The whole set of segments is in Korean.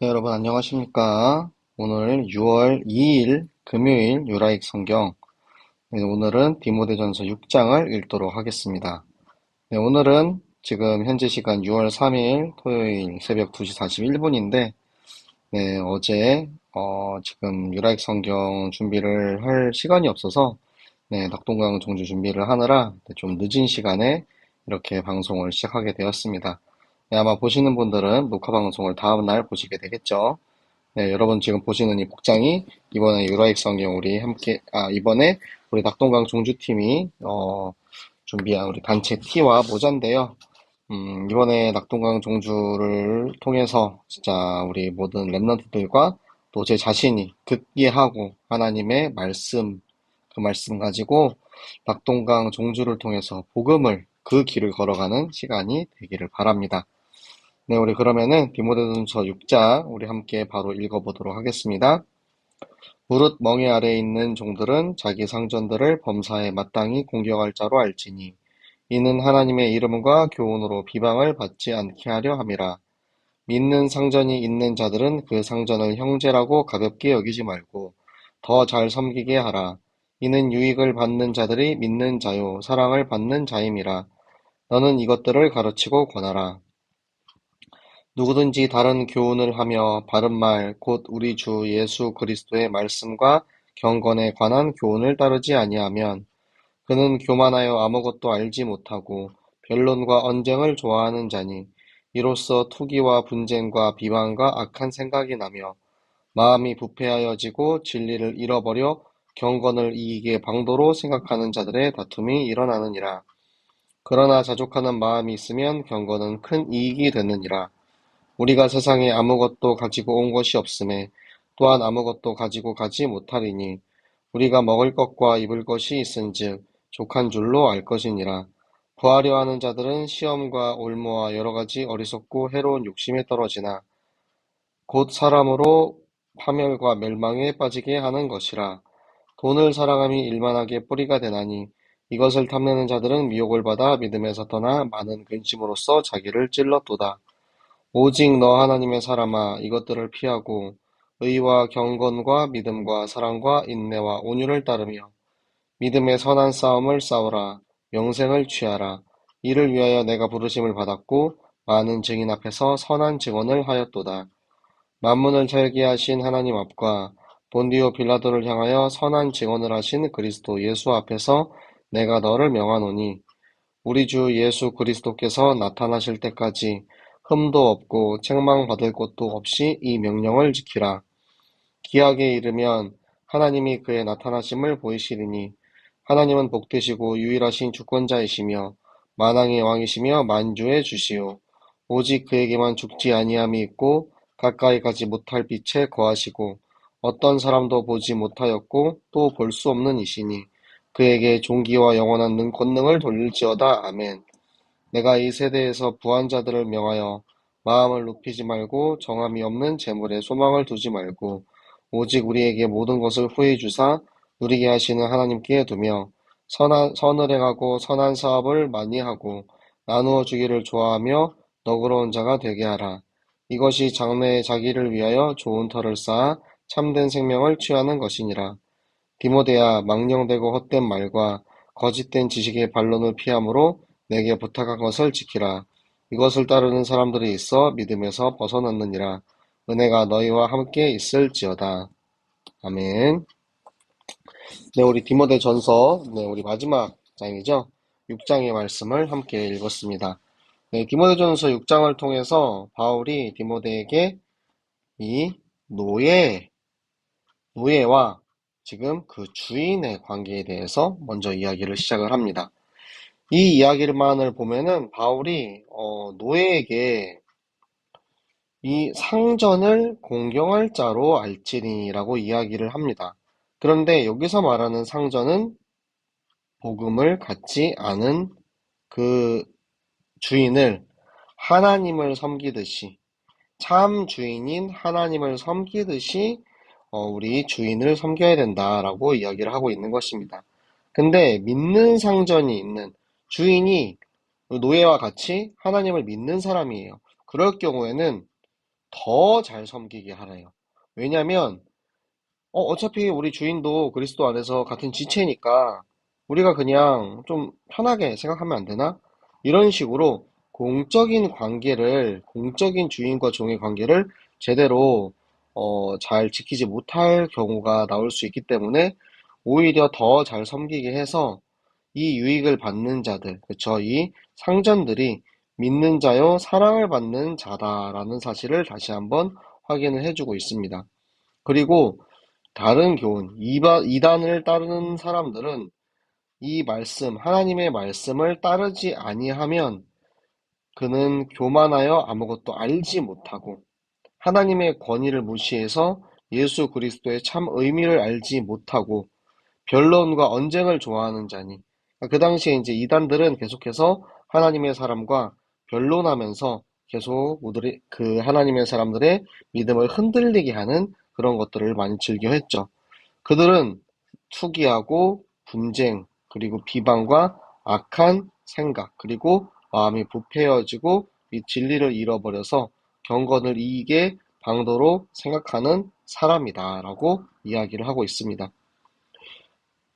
네, 여러분 안녕하십니까? 오늘 6월 2일 금요일 유라익 성경. 네, 오늘은 디모데전서 6장을 읽도록 하겠습니다. 네, 오늘은 지금 현재 시간 6월 3일 토요일 새벽 2시 41분인데, 네, 어제 지금 유라익 성경 준비를 할 시간이 없어서 네, 낙동강 종주 준비를 하느라 좀 늦은 시간에 이렇게 방송을 시작하게 되었습니다. 네, 아마 보시는 분들은 녹화 방송을 다음 날 보시게 되겠죠. 네, 여러분 지금 보시는 이 복장이 이번에 유라익 성경 이번에 우리 낙동강 종주팀이 준비한 우리 단체 티와 모자인데요. 이번에 낙동강 종주를 통해서 진짜 우리 모든 랩런트들과 또 제 자신이 극기하고 하나님의 말씀, 그 말씀 가지고 낙동강 종주를 통해서 복음을 그 길을 걸어가는 시간이 되기를 바랍니다. 네, 우리 그러면은 디모데전서 6장 우리 함께 바로 읽어보도록 하겠습니다. 무릇 멍에 아래에 있는 종들은 자기 상전들을 범사에 마땅히 공경할 자로 알지니 이는 하나님의 이름과 교훈으로 비방을 받지 않게 하려 함이라. 믿는 상전이 있는 자들은 그 상전을 형제라고 가볍게 여기지 말고 더 잘 섬기게 하라. 이는 유익을 받는 자들이 믿는 자요 사랑을 받는 자임이라. 너는 이것들을 가르치고 권하라. 누구든지 다른 교훈을 하며 바른 말, 곧 우리 주 예수 그리스도의 말씀과 경건에 관한 교훈을 따르지 아니하면 그는 교만하여 아무것도 알지 못하고 변론과 언쟁을 좋아하는 자니 이로써 투기와 분쟁과 비방과 악한 생각이 나며 마음이 부패하여지고 진리를 잃어버려 경건을 이익의 방도로 생각하는 자들의 다툼이 일어나느니라. 그러나 자족하는 마음이 있으면 경건은 큰 이익이 되느니라. 우리가 세상에 아무것도 가지고 온 것이 없음에 또한 아무것도 가지고 가지 못하리니 우리가 먹을 것과 입을 것이 있은즉 족한 줄로 알 것이니라. 구하려 하는 자들은 시험과 올무와 여러 가지 어리석고 해로운 욕심에 떨어지나 곧 사람으로 파멸과 멸망에 빠지게 하는 것이라. 돈을 사랑함이 일만하게 뿌리가 되나니 이것을 탐내는 자들은 미혹을 받아 믿음에서 떠나 많은 근심으로써 자기를 찔렀도다. 오직 너 하나님의 사람아 이것들을 피하고 의와 경건과 믿음과 사랑과 인내와 온유를 따르며 믿음의 선한 싸움을 싸우라. 명생을 취하라. 이를 위하여 내가 부르심을 받았고 많은 증인 앞에서 선한 증언을 하였도다. 만문을 살게 하신 하나님 앞과 본디오 빌라도를 향하여 선한 증언을 하신 그리스도 예수 앞에서 내가 너를 명하노니 우리 주 예수 그리스도께서 나타나실 때까지 흠도 없고 책망받을 것도 없이 이 명령을 지키라. 기약에 이르면 하나님이 그의 나타나심을 보이시리니 하나님은 복되시고 유일하신 주권자이시며 만왕의 왕이시며 만주의 주시오. 오직 그에게만 죽지 아니함이 있고 가까이 가지 못할 빛에 거하시고 어떤 사람도 보지 못하였고 또 볼 수 없는 이시니 그에게 존귀와 영원한 권능을 돌릴지어다. 아멘. 내가 이 세대에서 부한 자들을 명하여 마음을 높이지 말고 정함이 없는 재물에 소망을 두지 말고 오직 우리에게 모든 것을 후히 주사 누리게 하시는 하나님께 두며 선을 행하고 선한 사업을 많이 하고 나누어 주기를 좋아하며 너그러운 자가 되게 하라. 이것이 장래에 자기를 위하여 좋은 터를 쌓아 참된 생명을 취하는 것이니라. 디모데야, 망령되고 헛된 말과 거짓된 지식의 반론을 피함으로 내게 부탁한 것을 지키라. 이것을 따르는 사람들이 있어 믿음에서 벗어났느니라. 은혜가 너희와 함께 있을지어다. 아멘. 네, 우리 디모데 전서, 네, 우리 마지막 장이죠. 6장의 말씀을 함께 읽었습니다. 네, 디모데 전서 6장을 통해서 바울이 디모데에게 이 노예와 지금 그 주인의 관계에 대해서 먼저 이야기를 시작을 합니다. 이 이야기만을 보면은 바울이 노예에게 이 상전을 공경할 자로 알지니라고 이야기를 합니다. 그런데 여기서 말하는 상전은 복음을 갖지 않은 그 주인을 하나님을 섬기듯이 참 주인인 하나님을 섬기듯이 우리 주인을 섬겨야 된다라고 이야기를 하고 있는 것입니다. 근데 믿는 상전이 있는 주인이 노예와 같이 하나님을 믿는 사람이에요. 그럴 경우에는 더 잘 섬기게 하래요. 왜냐면 어차피 우리 주인도 그리스도 안에서 같은 지체니까 우리가 그냥 좀 편하게 생각하면 안 되나? 이런 식으로 공적인 주인과 종의 관계를 제대로 잘 지키지 못할 경우가 나올 수 있기 때문에 오히려 더 잘 섬기게 해서 이 유익을 받는 자들, 그쵸? 이 상전들이 믿는 자요, 사랑을 받는 자다라는 사실을 다시 한번 확인을 해주고 있습니다. 그리고 다른 교훈, 이단을 따르는 사람들은 이 말씀, 하나님의 말씀을 따르지 아니하면 그는 교만하여 아무것도 알지 못하고 하나님의 권위를 무시해서 예수 그리스도의 참 의미를 알지 못하고 변론과 언쟁을 좋아하는 자니. 그 당시에 이제 이단들은 계속해서 하나님의 사람과 변론하면서 계속 그 하나님의 사람들의 믿음을 흔들리게 하는 그런 것들을 많이 즐겨 했죠. 그들은 투기하고 분쟁, 그리고 비방과 악한 생각, 그리고 마음이 부패해지고 이 진리를 잃어버려서 경건을 이익의 방도로 생각하는 사람이다라고 이야기를 하고 있습니다.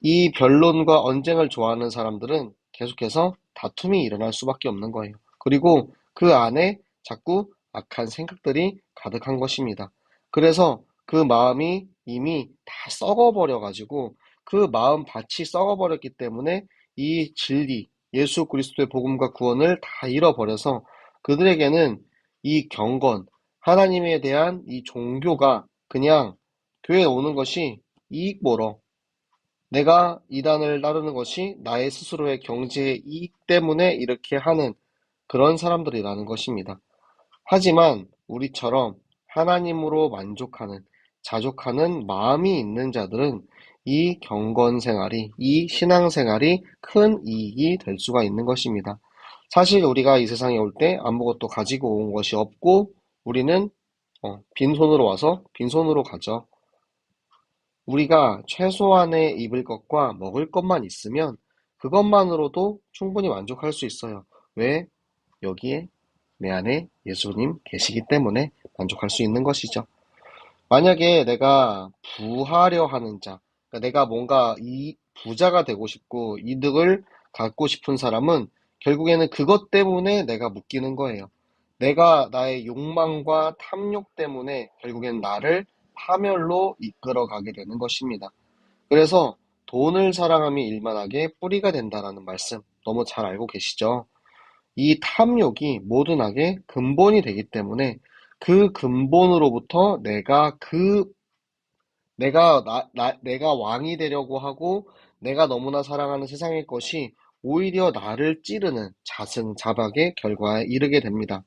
이 변론과 언쟁을 좋아하는 사람들은 계속해서 다툼이 일어날 수밖에 없는 거예요. 그리고 그 안에 자꾸 악한 생각들이 가득한 것입니다. 그래서 그 마음이 이미 다 썩어버려가지고 그 마음 밭이 썩어버렸기 때문에 이 진리, 예수 그리스도의 복음과 구원을 다 잃어버려서 그들에게는 이 경건, 하나님에 대한 이 종교가 그냥 교회에 오는 것이 이익 보러 내가 이단을 따르는 것이 나의 스스로의 경제의 이익 때문에 이렇게 하는 그런 사람들이라는 것입니다. 하지만 우리처럼 하나님으로 만족하는, 자족하는 마음이 있는 자들은 이 경건 생활이, 이 신앙 생활이 큰 이익이 될 수가 있는 것입니다. 사실 우리가 이 세상에 올 때 아무것도 가지고 온 것이 없고 우리는 빈손으로 와서 빈손으로 가죠. 우리가 최소한의 입을 것과 먹을 것만 있으면 그것만으로도 충분히 만족할 수 있어요. 왜? 여기에 내 안에 예수님 계시기 때문에 만족할 수 있는 것이죠. 만약에 내가 부하려 하는 자, 그러니까 내가 뭔가 이 부자가 되고 싶고 이득을 갖고 싶은 사람은 결국에는 그것 때문에 내가 묶이는 거예요. 내가 나의 욕망과 탐욕 때문에 결국엔 나를 파멸로 이끌어가게 되는 것입니다. 그래서 돈을 사랑함이 일만하게 뿌리가 된다라는 말씀 너무 잘 알고 계시죠? 이 탐욕이 모든 악의 근본이 되기 때문에 그 근본으로부터 내가 왕이 되려고 하고 내가 너무나 사랑하는 세상의 것이 오히려 나를 찌르는 자승자박의 결과에 이르게 됩니다.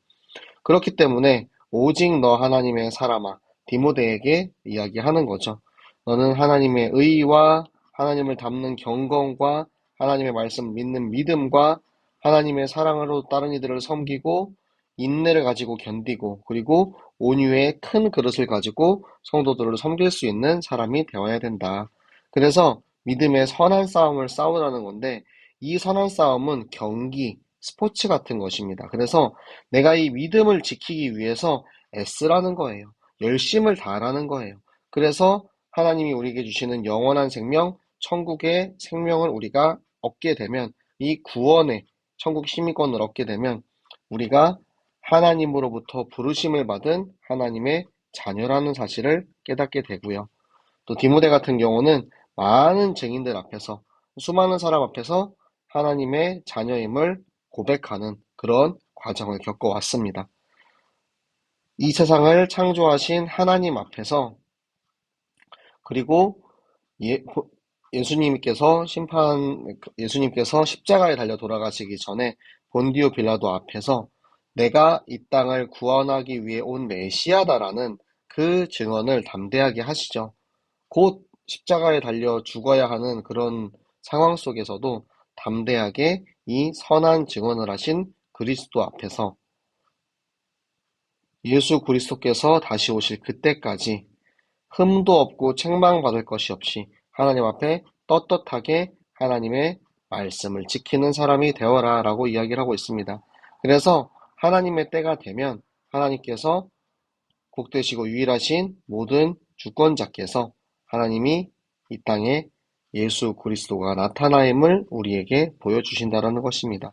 그렇기 때문에 오직 너 하나님의 사람아 디모데에게 이야기하는 거죠. 너는 하나님의 의와 하나님을 닮는 경건과 하나님의 말씀 믿는 믿음과 하나님의 사랑으로 다른 이들을 섬기고 인내를 가지고 견디고 그리고 온유의 큰 그릇을 가지고 성도들을 섬길 수 있는 사람이 되어야 된다. 그래서 믿음의 선한 싸움을 싸우라는 건데 이 선한 싸움은 경기, 스포츠 같은 것입니다. 그래서 내가 이 믿음을 지키기 위해서 애쓰라는 거예요. 열심을 다하라는 거예요. 그래서 하나님이 우리에게 주시는 영원한 생명, 천국의 생명을 우리가 얻게 되면 이 구원의 천국 시민권을 얻게 되면 우리가 하나님으로부터 부르심을 받은 하나님의 자녀라는 사실을 깨닫게 되고요. 또 디모데 같은 경우는 많은 증인들 앞에서 수많은 사람 앞에서 하나님의 자녀임을 고백하는 그런 과정을 겪어왔습니다. 이 세상을 창조하신 하나님 앞에서 그리고 예, 예수님께서 십자가에 달려 돌아가시기 전에 본디오 빌라도 앞에서 내가 이 땅을 구원하기 위해 온 메시아다라는 그 증언을 담대하게 하시죠. 곧 십자가에 달려 죽어야 하는 그런 상황 속에서도 담대하게 이 선한 증언을 하신 그리스도 앞에서 예수 그리스도께서 다시 오실 그때까지 흠도 없고 책망받을 것이 없이 하나님 앞에 떳떳하게 하나님의 말씀을 지키는 사람이 되어라 라고 이야기를 하고 있습니다. 그래서 하나님의 때가 되면 하나님께서 복되시고 유일하신 모든 주권자께서 하나님이 이 땅에 예수 그리스도가 나타나임을 우리에게 보여주신다라는 것입니다.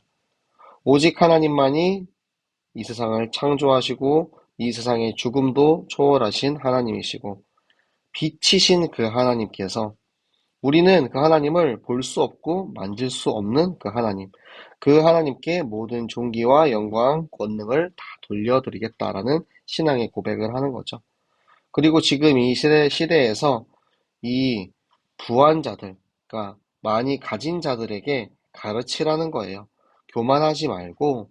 오직 하나님만이 이 세상을 창조하시고 이 세상의 죽음도 초월하신 하나님이시고 빛이신 그 하나님께서 우리는 그 하나님을 볼 수 없고 만질 수 없는 그 하나님, 그 하나님께 모든 존귀와 영광, 권능을 다 돌려드리겠다라는 신앙의 고백을 하는 거죠. 그리고 지금 이 시대에서 이 부한 자들, 그러니까 많이 가진 자들에게 가르치라는 거예요. 교만하지 말고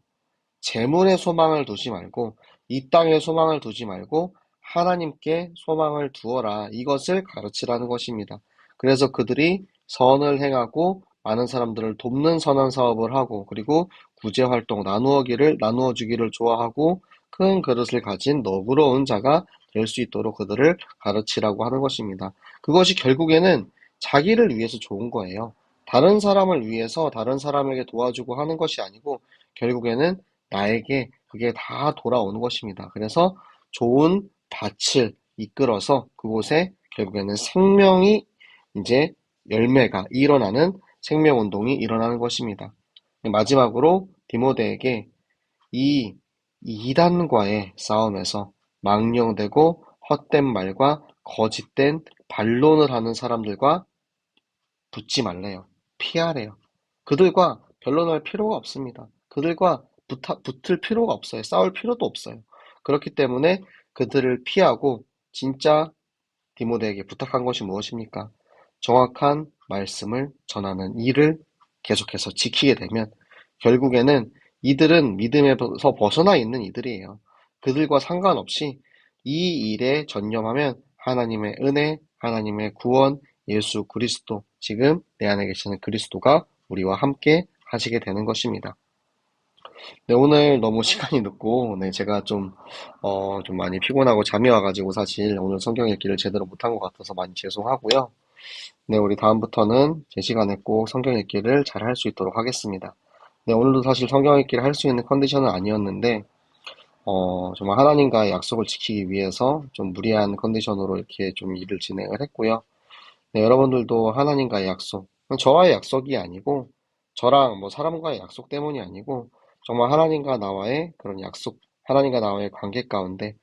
재물에 소망을 두지 말고 이 땅에 소망을 두지 말고 하나님께 소망을 두어라. 이것을 가르치라는 것입니다. 그래서 그들이 선을 행하고 많은 사람들을 돕는 선한 사업을 하고 그리고 구제활동, 나누어 주기를 좋아하고 큰 그릇을 가진 너그러운 자가 될 수 있도록 그들을 가르치라고 하는 것입니다. 그것이 결국에는 자기를 위해서 좋은 거예요. 다른 사람을 위해서 다른 사람에게 도와주고 하는 것이 아니고 결국에는 나에게 그게 다 돌아오는 것입니다. 그래서 좋은 밭을 이끌어서 그곳에 결국에는 생명이 이제 열매가 일어나는 생명운동이 일어나는 것입니다. 마지막으로 디모데에게 이 이단과의 싸움에서 망령되고 헛된 말과 거짓된 반론을 하는 사람들과 붙지 말래요. 피하래요. 그들과 변론할 필요가 없습니다. 그들과 붙을 필요가 없어요. 싸울 필요도 없어요. 그렇기 때문에 그들을 피하고 진짜 디모데에게 부탁한 것이 무엇입니까? 정확한 말씀을 전하는 일을 계속해서 지키게 되면 결국에는 이들은 믿음에서 벗어나 있는 이들이에요. 그들과 상관없이 이 일에 전념하면 하나님의 은혜, 하나님의 구원, 예수 그리스도, 지금 내 안에 계시는 그리스도가 우리와 함께 하시게 되는 것입니다. 네, 오늘 너무 시간이 늦고, 네, 제가 좀 많이 피곤하고 잠이 와가지고 사실 오늘 성경 읽기를 제대로 못한 것 같아서 많이 죄송하고요. 네, 우리 다음부터는 제 시간에 꼭 성경 읽기를 잘 할 수 있도록 하겠습니다. 네, 오늘도 사실 성경 읽기를 할 수 있는 컨디션은 아니었는데, 정말 하나님과의 약속을 지키기 위해서 좀 무리한 컨디션으로 이렇게 좀 일을 진행을 했고요. 네, 여러분들도 하나님과의 약속, 저와의 약속이 아니고, 저랑 뭐 사람과의 약속 때문이 아니고, 정말 하나님과 나와의 그런 약속, 하나님과 나와의 관계 가운데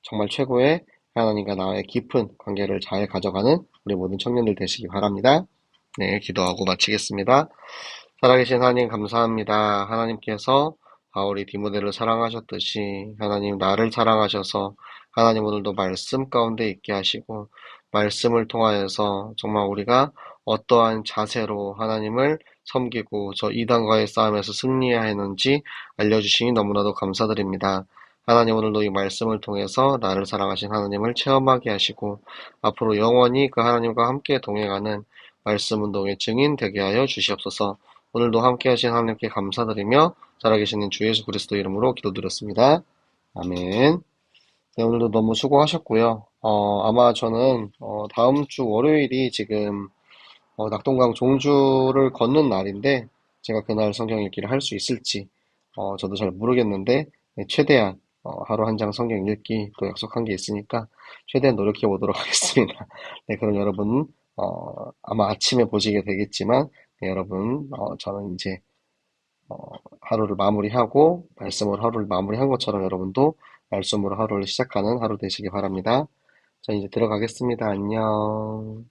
정말 최고의 하나님과 나와의 깊은 관계를 잘 가져가는 우리 모든 청년들 되시기 바랍니다. 네, 기도하고 마치겠습니다. 살아계신 하나님 감사합니다. 하나님께서 바울이 디모데를 사랑하셨듯이 하나님 나를 사랑하셔서 하나님 오늘도 말씀 가운데 있게 하시고 말씀을 통하여서 정말 우리가 어떠한 자세로 하나님을 섬기고 저 이단과의 싸움에서 승리해야 하는지 알려주시니 너무나도 감사드립니다. 하나님 오늘도 이 말씀을 통해서 나를 사랑하신 하나님을 체험하게 하시고 앞으로 영원히 그 하나님과 함께 동행하는 말씀 운동의 증인 되게 하여 주시옵소서. 오늘도 함께 하신 하나님께 감사드리며 살아계시는 주 예수 그리스도 이름으로 기도드렸습니다. 아멘. 네, 오늘도 너무 수고하셨고요. 아마 저는 다음 주 월요일이 지금 낙동강 종주를 걷는 날인데 제가 그날 성경 읽기를 할 수 있을지 저도 잘 모르겠는데 네, 최대한 하루 한 장 성경 읽기 또 약속한 게 있으니까 최대한 노력해 보도록 하겠습니다. 네, 그럼 여러분 아마 아침에 보시게 되겠지만 네, 여러분 저는 이제 어, 하루를 마무리하고 말씀으로 하루를 마무리한 것처럼 여러분도 말씀으로 하루를 시작하는 하루 되시기 바랍니다. 자, 이제 들어가겠습니다. 안녕.